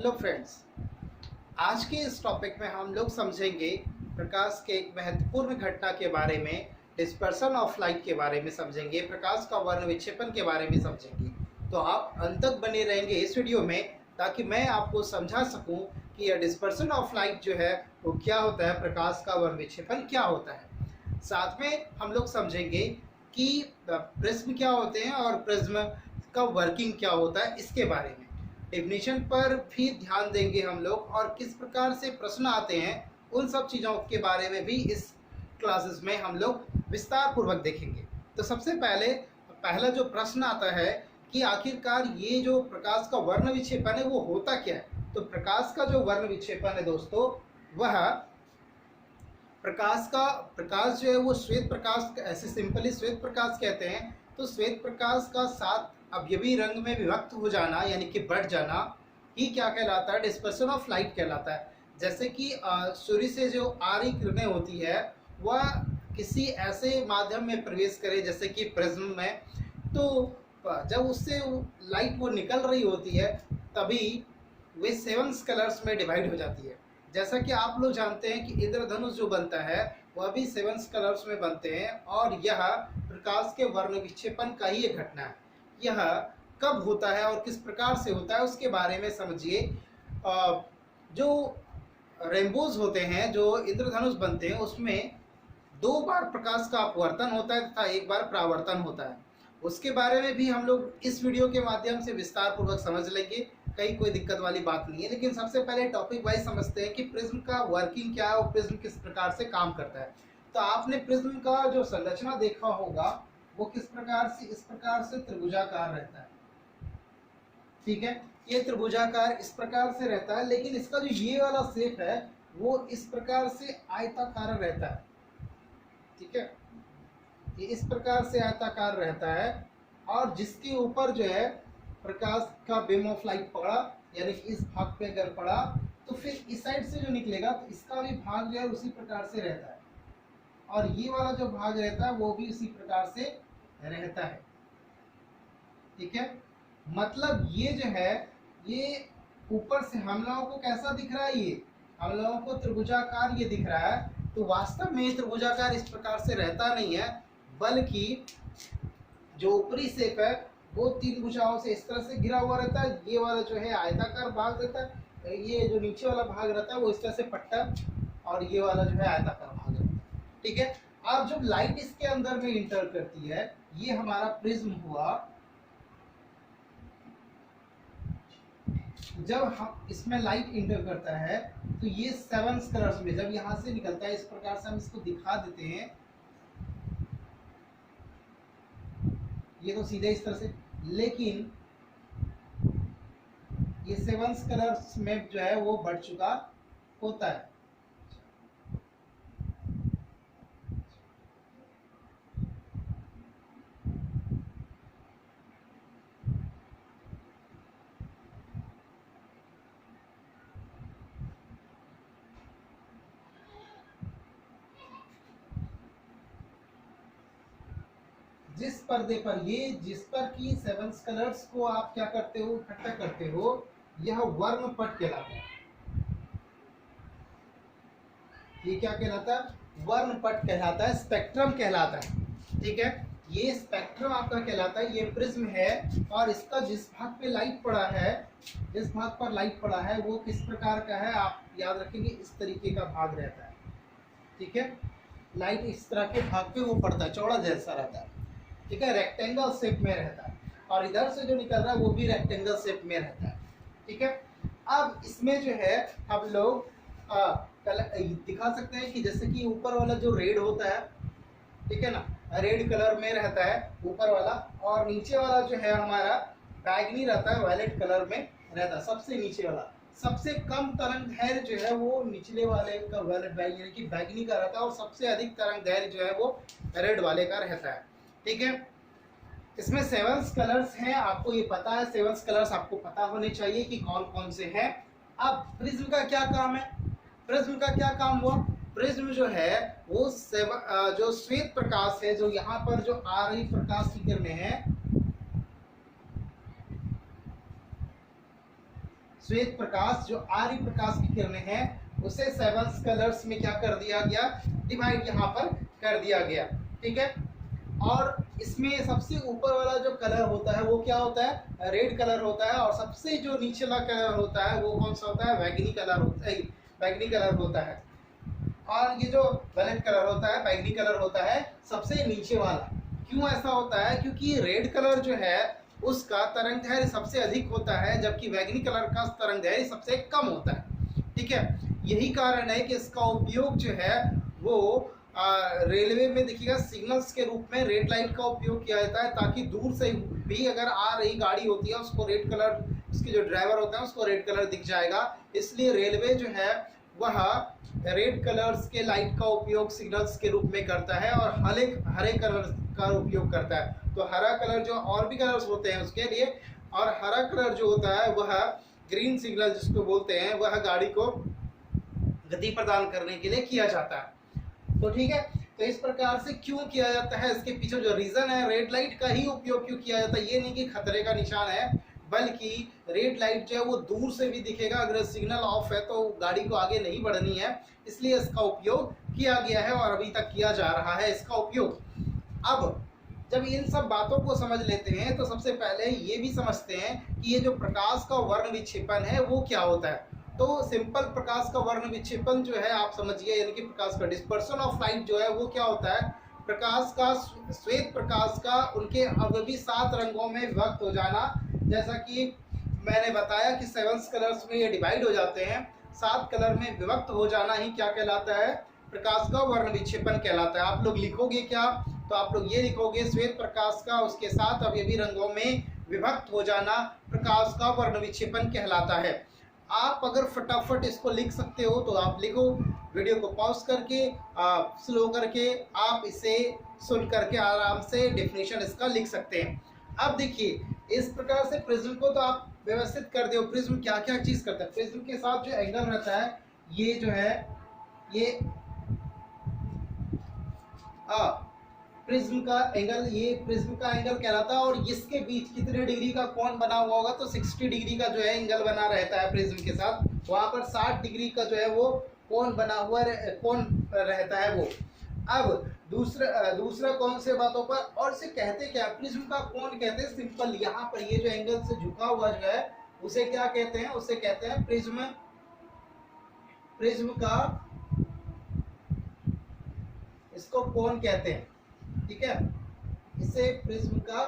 Hello friends, आज के इस टॉपिक में हम लोग समझेंगे प्रकाश के एक महत्वपूर्ण घटना के बारे में, डिस्पर्सन ऑफ लाइट के बारे में समझेंगे, प्रकाश का वर्ण विक्षेपण के बारे में समझेंगे। तो आप अंत तक बने रहेंगे इस वीडियो में ताकि मैं आपको समझा सकूं कि यह डिस्पर्सन ऑफ लाइट जो है वो क्या होता है, प्रकाश का वर्ण विक्षेपण क्या होता है। साथ में हम लोग समझेंगे कि प्रिज्म क्या होते हैं और प्रिज्म का वर्किंग क्या होता है, इसके बारे में डेफिनेशन पर भी ध्यान देंगे हम लोग, और किस प्रकार से प्रश्न आते हैं उन सब चीज़ों के बारे में भी इस क्लासेस में हम लोग विस्तार पूर्वक देखेंगे। तो सबसे पहला जो प्रश्न आता है कि आखिरकार ये जो प्रकाश का वर्ण विक्षेपण है वो होता क्या है। तो प्रकाश का जो वर्ण विक्षेपण है दोस्तों, वह प्रकाश जो है वो श्वेत प्रकाश, ऐसे सिंपली श्वेत प्रकाश कहते हैं। तो श्वेत प्रकाश का 7 अवयवी रंग में विभक्त हो जाना यानी कि बढ़ जाना ही क्या कहलाता है, डिस्पर्सन ऑफ लाइट कहलाता है। जैसे कि सूर्य से जो आ रही किरणें होती है वह किसी ऐसे माध्यम में प्रवेश करे जैसे कि प्रिज्म में, तो जब उससे लाइट वो निकल रही होती है तभी वे 7 कलर्स में डिवाइड हो जाती है। जैसा कि आप लोग जानते हैं कि इंद्रधनुष जो बनता है वह भी 7 कलर्स में बनते हैं, और यह प्रकाश के वर्ण विक्षेपण का ही एक घटना है। यह कब होता है और किस प्रकार से होता है उसके बारे में समझिए। जो रेनबोज होते हैं, जो इंद्रधनुष बनते हैं, उसमें 2 बार प्रकाश का अपवर्तन होता है तथा 1 बार परावर्तन होता है। उसके बारे में भी हम लोग इस वीडियो के माध्यम से विस्तार पूर्वक समझ लेंगे, कहीं कोई दिक्कत वाली बात नहीं है। लेकिन सबसे पहले टॉपिक वाइज समझते हैं कि प्रिज्म का वर्किंग क्या है और प्रिज्म किस प्रकार से काम करता है। तो आपने प्रिज्म का जो संरचना देखा होगा वो किस प्रकार से, इस प्रकार से त्रिभुजाकार रहता है। ठीक है, ये त्रिभुजाकार इस प्रकार से रहता है, लेकिन इसका जो ये वाला शेप है वो इस प्रकार से आयताकार रहता है। ठीक है, ये इस प्रकार से आयताकार रहता है, और जिसके ऊपर जो है प्रकाश का बीम ऑफ लाइट पड़ा, यानी कि इस भाग पे अगर पड़ा तो फिर इस साइड से जो निकलेगा तो इसका भी भाग जो है उसी प्रकार से रहता है, और ये वाला जो भाग रहता है वो भी उसी प्रकार से रहता है। ठीक है, मतलब ये जो है ये ऊपर से हम लोगों को कैसा दिख रहा है, ये हम लोगों को त्रिभुजाकार ये दिख रहा है। तो वास्तव में त्रिभुजाकार इस प्रकार से रहता नहीं है, बल्कि जो ऊपरी शेप है वो 3 भुजाओं से इस तरह से घिरा हुआ रहता है। ये वाला जो है आयताकार भाग रहता है, ये जो नीचे वाला भाग रहता है वो इस तरह से पट्टा, और ये वाला जो है आयताकार भाग रहता है। ठीक है, अब जब लाइट इसके अंदर में इंटर करती है, ये हमारा प्रिज्म हुआ। जब हम इसमें लाइट इंटर करता है तो ये 7 कलर्स में जब यहां से निकलता है, इस प्रकार से हम इसको दिखा देते हैं। ये तो सीधे इस तरह से, लेकिन ये 7 कलर्स में जो है वो बढ़ चुका होता है। जिस पर्दे पर जिस पर की 7 कलर्स को आप क्या करते हो, इकट्ठा करते हो, यह वर्णपट कहलाता है। ये क्या कहलाता है, वर्णपट कहलाता है, स्पेक्ट्रम कहलाता है। ठीक है, ये स्पेक्ट्रम आपका कहलाता है, ये प्रिज्म है, और इसका जिस भाग पे लाइट पड़ा है, जिस भाग पर लाइट पड़ा है वो किस प्रकार का है आप याद रखेंगे, इस तरीके का भाग रहता है। ठीक है, लाइट इस तरह के भाग पे वो पड़ता है, चौड़ा जैसा रहता है। ठीक है, रेक्टेंगल शेप में रहता है, और इधर से जो निकल रहा है वो भी रेक्टेंगल शेप में रहता है। ठीक है, अब इसमें जो है हम लोग दिखा सकते हैं कि जैसे कि ऊपर वाला जो रेड होता है, ठीक है ना, रेड कलर में रहता है ऊपर वाला, और नीचे वाला जो है हमारा बैगनी रहता है, वायलेट कलर में रहता है। सबसे नीचे वाला सबसे कम तरंग दैर्घ्य जो है वो निचले वाले का वायलेट यानी कि बैगनी का रहता है, और सबसे अधिक तरंग दैर्घ्य जो है वो रेड वाले का रहता है। ठीक है, इसमें 7 कलर्स हैं, आपको ये पता है, 7 कलर्स आपको पता होने चाहिए कि कौन कौन से हैं। अब प्रिज्म का क्या काम है, प्रिज्म का क्या काम हुआ, प्रिज्म जो है वो जो श्वेत प्रकाश है, जो यहाँ पर जो आ रही प्रकाश की किरणें हैं, श्वेत प्रकाश जो आर्य प्रकाश की किरणें हैं उसे 7 कलर्स में क्या कर दिया गया, डिवाइड यहाँ पर कर दिया गया। ठीक है, और इसमें सबसे ऊपर वाला जो कलर होता है वो क्या होता है, रेड कलर होता है, और सबसे जो नीचला कलर होता है वो कौन सा होता है, बैगनी कलर होता है, बैगनी कलर होता है। और ये जो वैलेट कलर होता है, बैगनी कलर होता है सबसे नीचे वाला। क्यों ऐसा होता है, क्योंकि रेड कलर जो है उसका तरंगदैर्घ्य सबसे अधिक होता है, जबकि बैगनी कलर का तरंगदैर्घ्य सबसे कम होता है। ठीक है, यही कारण है कि इसका उपयोग जो है वो रेलवे में देखिएगा सिग्नल्स के रूप में रेड लाइट का उपयोग किया जाता है, ताकि दूर से भी अगर आ रही गाड़ी होती है उसको रेड कलर, उसके जो ड्राइवर होता है उसको रेड कलर दिख जाएगा। इसलिए रेलवे जो है वह रेड कलर्स के लाइट का उपयोग सिग्नल्स के रूप में करता है और हरे कलर का उपयोग करता है। तो हरा कलर जो और भी कलर्स होते हैं उसके लिए, और हरा कलर जो होता है वह ग्रीन सिग्नल जिसको बोलते हैं, वह गाड़ी को गति प्रदान करने के लिए किया जाता है। तो ठीक है, तो इस प्रकार से क्यों किया जाता है, इसके पीछे जो रीजन है, रेड लाइट का ही उपयोग क्यों किया जाता है, ये नहीं कि खतरे का निशान है, बल्कि रेड लाइट जो है वो दूर से भी दिखेगा, अगर सिग्नल ऑफ है तो गाड़ी को आगे नहीं बढ़नी है, इसलिए इसका उपयोग किया गया है और अभी तक किया जा रहा है इसका उपयोग। अब जब इन सब बातों को समझ लेते हैं तो सबसे पहले ये भी समझते हैं कि ये जो प्रकाश का वर्ण विक्षेपण है वो क्या होता है। तो सिंपल प्रकाश का वर्ण विक्षेपण जो है आप समझिए, यानी कि प्रकाश का डिस्पर्सन ऑफ लाइट जो है वो क्या होता है, प्रकाश का, श्वेत प्रकाश का उनके अवयवी 7 रंगों में विभक्त हो जाना। जैसा कि मैंने बताया कि 7 कलर्स में ये डिवाइड हो जाते हैं, 7 कलर में विभक्त हो जाना ही क्या कहलाता है, प्रकाश का वर्ण विक्षेपण कहलाता है। आप लोग लिखोगे क्या, तो आप लोग ये लिखोगे, श्वेत प्रकाश का उसके 7 अवयवी रंगों में विभक्त हो जाना प्रकाश का वर्ण विक्षेपण कहलाता है। आप अगर फटाफट इसको लिख सकते हो तो आप लिखो, वीडियो को पॉज करके स्लो करके आप इसे सुन करके आराम से डेफिनेशन इसका लिख सकते हैं। अब देखिए, इस प्रकार से प्रिज्म को तो आप व्यवस्थित कर दो। प्रिज्म क्या क्या चीज करता है, प्रिज्म के साथ जो एंगल रहता है ये जो है ये प्रिज्म का एंगल, ये प्रिज्म का एंगल कहलाता है। और इसके बीच कितने डिग्री का कोण बना हुआ होगा, तो 60 डिग्री का जो है एंगल बना रहता है प्रिज्म के साथ। वहां पर 60 डिग्री का जो है वो कोण बना हुआ कोण रहता है वो। अब दूसरा कौन से बातों पर, और इसे कहते क्या, प्रिज्म का कोण कहते हैं सिंपल, यहाँ पर ये जो एंगल से झुका हुआ जो है उसे क्या कहते हैं, उसे कहते हैं प्रिज्म। प्रिज्म का इसको कोण कहते हैं। ठीक है, इसे प्रिज्म का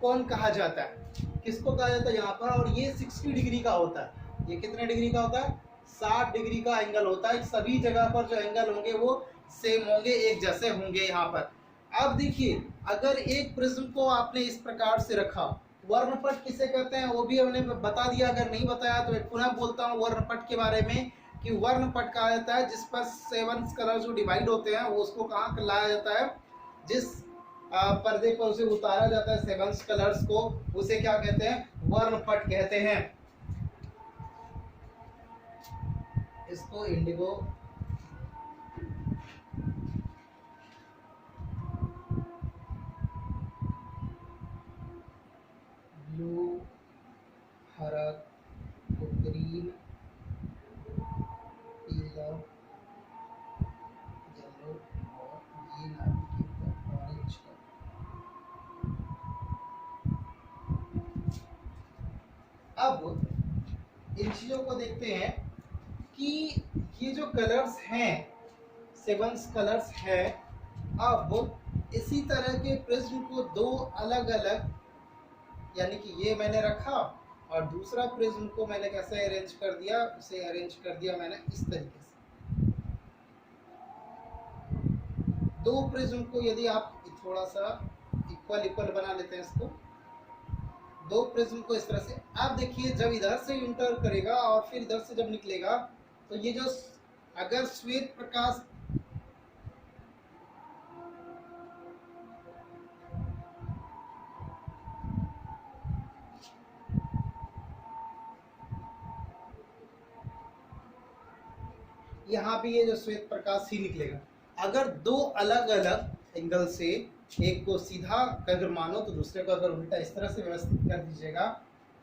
कोण कहा जाता है। किसको कहा जाता है यहाँ पर, और ये 60 डिग्री का होता है। ये कितने डिग्री का होता है, 60 डिग्री का एंगल होता है। सभी जगह पर जो एंगल होंगे वो सेम होंगे, एक जैसे होंगे यहाँ पर। अब देखिए, अगर एक प्रिज्म को आपने इस प्रकार से रखा, वर्णपट किसे कहते हैं वो भी हमने बता दिया, अगर नहीं बताया तो एक पुनः बोलता हूँ वर्णपट के बारे में, कि वर्णपट कहा जाता है जिस पर 7 कलर जो डिवाइड होते हैं वो उसको कहाँ लाया जाता है, जिस पर्दे पर उसे उतारा जाता है 7 कलर्स को, उसे क्या कहते हैं, वर्णपट कहते हैं। इसको इंडिगो, ब्लू, हरा, ग्रीन, पीला, येलो और ये ऑरेंज का। अब इन चीजों को देखते हैं कि ये जो कलर्स हैं, 7 कलर्स हैं। अब इसी तरह के प्रिज्म को 2 अलग अलग, यानी कि ये मैंने रखा और दूसरा प्रिज्म को मैंने कैसे अरेंज कर दिया, उसे अरेंज कर दिया मैंने इस तरीके से। 2 प्रिज्म को यदि आप थोड़ा सा इक्वल बना लेते हैं इसको, 2 प्रिज्म को इस तरह से, आप देखिए जब इधर से इंटर करेगा और फिर इधर से जब निकलेगा, तो ये जो अगर श्वेत प्रकाश यहाँ भी ये जो श्वेत प्रकाश ही निकलेगा। अगर 2 अलग अलग एंगल से, एक को सीधा अगर मानो तो दूसरे को अगर उल्टा इस तरह से व्यवस्थित कर दीजिएगा,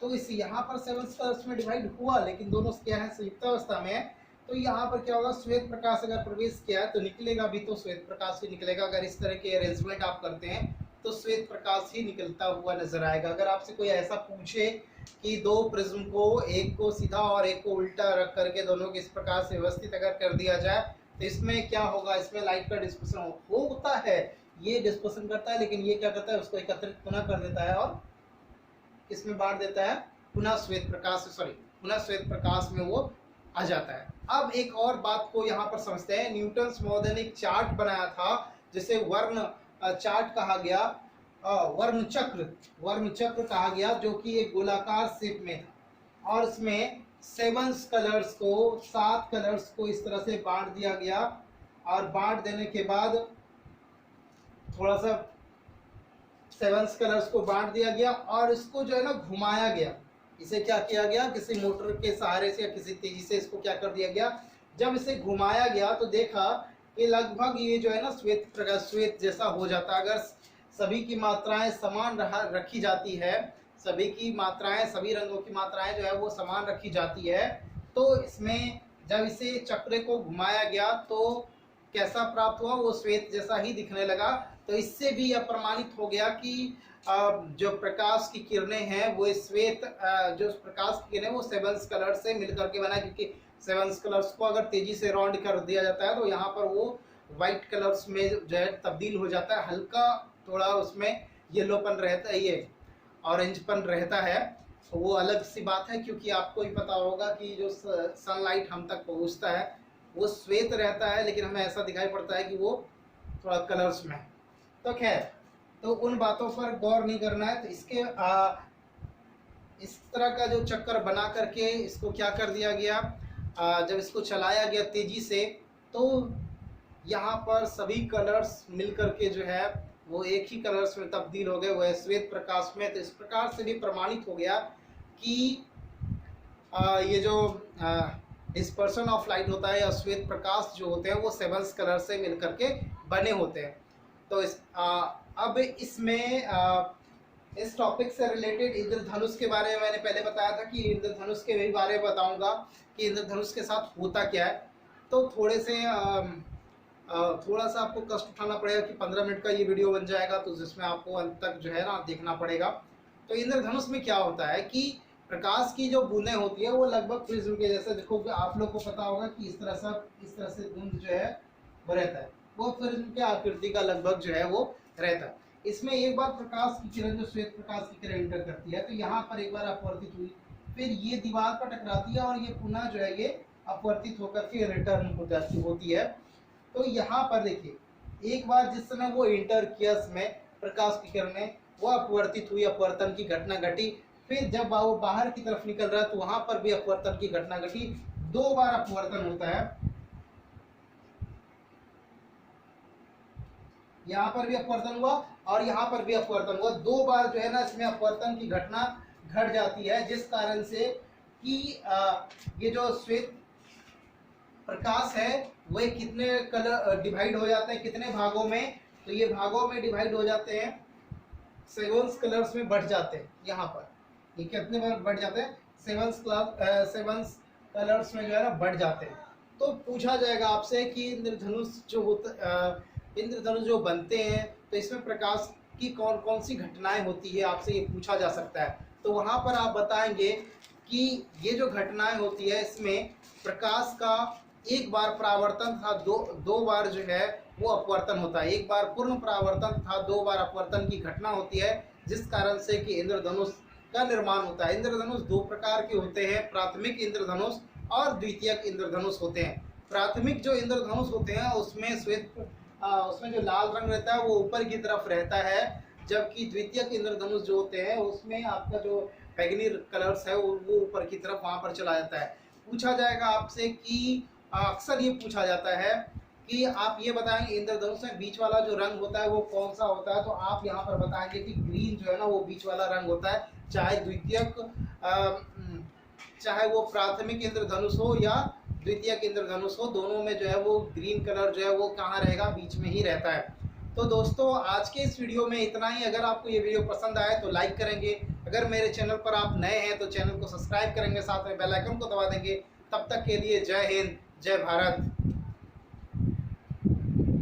तो इस यहाँ पर 7 कलर्स में डिवाइड हुआ, लेकिन दोनों क्या है, संयुक्तावस्था में है। तो यहाँ पर क्या होगा, श्वेत प्रकाश अगर प्रवेश किया है तो निकलेगा भी तो श्वेत प्रकाश ही निकलेगा। अगर इस तरह के अरेंजमेंट आप करते हैं तो श्वेत प्रकाश ही निकलता हुआ नजर आएगा। अगर आपसे कोई ऐसा पूछे कि दो प्रिज्म को, एक को सीधा और एक को उल्टा रख करके दोनों को इस प्रकार से व्यवस्थित अगर कर दिया जाए तो इसमें क्या होगा, इसमें लाइट का डिस्पर्सन होता है, ये डिस्पर्सन करता है, लेकिन ये क्या करता है, उसको एकत्रित पुनः कर देता है और इसमें बांट देता है, पुनः श्वेत प्रकाश में वो आ जाता है। अब एक और बात को यहाँ पर समझते हैं। न्यूटन महोदय ने एक चार्ट बनाया था जिसे वर्ण चार्ट कहा गया, वर्ण चक्र कहा गया, जो कि एक गोलाकार शेप में था और इसमें 7 कलर्स को इस तरह से बांट दिया गया और बांट देने के बाद थोड़ा सा 7 कलर्स को बांट दिया गया और इसको जो है ना घुमाया गया। इसे क्या किया गया, किसी मोटर के सहारे से या किसी तेजी से इसको क्या कर दिया गया। जब इसे घुमाया गया तो देखा कि लगभग ये जो है ना श्वेत जैसा हो जाता है। अगर सभी की मात्राएं समान रखी जाती है, सभी की मात्राएं, सभी रंगों की मात्राएं जो है वो समान रखी जाती है, तो इसमें जब इसे चक्र को घुमाया गया तो कैसा प्राप्त हुआ, वो श्वेत जैसा ही दिखने लगा। तो इससे भी यह प्रमाणित हो गया कि जो प्रकाश की किरणें हैं वो श्वेत, जो प्रकाश की किरणें वो 7 कलर से मिलकर के बना, क्योंकि 7 कलर्स को अगर तेजी से राउंड कर दिया जाता है तो यहाँ पर वो व्हाइट कलर्स में जो है तब्दील हो जाता है, हल्का थोड़ा उसमें येलोपन रहता है, ये ऑरेंजपन रहता है। तो वो अलग सी बात है, क्योंकि आपको भी पता होगा कि जो सनलाइट हम तक पहुँचता है वो श्वेत रहता है, लेकिन हमें ऐसा दिखाई पड़ता है कि वो थोड़ा कलर्स में। तो खैर, तो उन बातों पर गौर नहीं करना है। तो इसके इस तरह का जो चक्कर बना करके इसको क्या कर दिया गया, जब इसको चलाया गया तेजी से तो यहाँ पर सभी कलर्स मिल करके जो है वो एक ही कलर्स में तब्दील हो गए, वह श्वेत प्रकाश में। तो इस प्रकार से भी प्रमाणित हो गया कि ये जो डिस्पर्सन ऑफ लाइट होता है या श्वेत प्रकाश जो होते हैं वो 7 कलर से मिल करके बने होते हैं। तो अब इसमें इस टॉपिक से रिलेटेड इंद्रधनुष के बारे में मैंने पहले बताया था कि इंद्रधनुष के भी बारे में बताऊंगा कि इंद्रधनुष के साथ होता क्या है। तो थोड़ा सा आपको कष्ट उठाना पड़ेगा कि 15 मिनट का ये वीडियो बन जाएगा, तो जिसमें आपको अंत तक जो है ना देखना पड़ेगा। तो इंद्रधनुष में क्या होता है कि प्रकाश की जो बूंदें होती है वो लगभग प्रिज्म के जैसे, देखो आप लोग को पता होगा कि इस तरह से बूंद जो है वो रहता है, वो प्रिज्म के आकृति का लगभग जो है वो रहता है। इसमें एक बार प्रकाश की किरण, जो श्वेत प्रकाश की किरण इंटर करती है, तो यहाँ पर एक बार अपवर्तित हुई, फिर ये दीवार पर टकराती है और ये पुनः जो है ये अपवर्तित होकर के रिटर्न हो जाती होती है। तो यहाँ पर देखिए, एक बार जिस समय वो इंटर किया इसमें प्रकाश की किरणें, वो अपवर्तित हुई, अपवर्तन की घटना घटी। फिर जब वो बाहर की तरफ निकल रहा है तो वहां पर भी अपवर्तन की घटना घटी। 2 बार अपवर्तन होता है, यहाँ पर भी अपवर्तन हुआ और यहाँ पर भी अपवर्तन हुआ। 2 बार जो है ना इसमें अपवर्तन की घटना घट जाती है, जिस कारण से कि ये जो श्वेत प्रकाश है वो कितने कलर डिवाइड हो जाते हैं, कितने भागों में, तो ये भागों में डिवाइड हो जाते हैं, 7 कलर्स में बढ़ जाते हैं। यहाँ पर ये कितने बार बढ़ जाते हैं, 7 कलर्स में जो है ना बढ़ जाते हैं। तो पूछा जाएगा आपसे कि इंद्रधनुष जो बनते हैं तो इसमें प्रकाश की कौन कौन सी घटनाएं होती है, आपसे ये पूछा जा सकता है। तो वहां पर आप बताएंगे कि ये जो घटनाएं होती है इसमें प्रकाश का एक बार परावर्तन था, दो बार जो है वो अपवर्तन होता है। एक बार पूर्ण परावर्तन था, 2 बार अपवर्तन की घटना होती है, जिस कारण से कि इंद्रधनुष का निर्माण होता है। इंद्रधनुष 2 प्रकार के होते हैं, प्राथमिक इंद्रधनुष और द्वितीयक इंद्रधनुष होते हैं। प्राथमिक जो इंद्रधनुष होते हैं उसमें जो लाल रंग रहता है वो ऊपर की तरफ रहता है, जबकि द्वितीयक इंद्रधनुष जो होते हैं उसमें आपका जो बैगनी कलर्स है वो ऊपर की तरफ वहां पर चला जाता है। पूछा जाएगा आपसे कि अक्सर ये पूछा जाता है कि आप ये बताएंगे इंद्रधनुष में बीच वाला जो रंग होता है वो कौन सा होता है, तो आप यहाँ पर बताएंगे कि ग्रीन जो है ना वो बीच वाला रंग होता है, चाहे द्वितीयक चाहे वो प्राथमिक इंद्रधनुष हो या द्वितीयक इंद्रधनुष हो, दोनों में जो है वो ग्रीन कलर जो है वो कहाँ रहेगा, बीच में ही रहता है। तो दोस्तों आज के इस वीडियो में इतना ही। अगर आपको ये वीडियो पसंद आए तो लाइक करेंगे अगर मेरे चैनल पर आप नए हैं तो चैनल को सब्सक्राइब करेंगे, साथ में बेल आइकन को दबा देंगे। तब तक के लिए जय हिंद, जय भारत।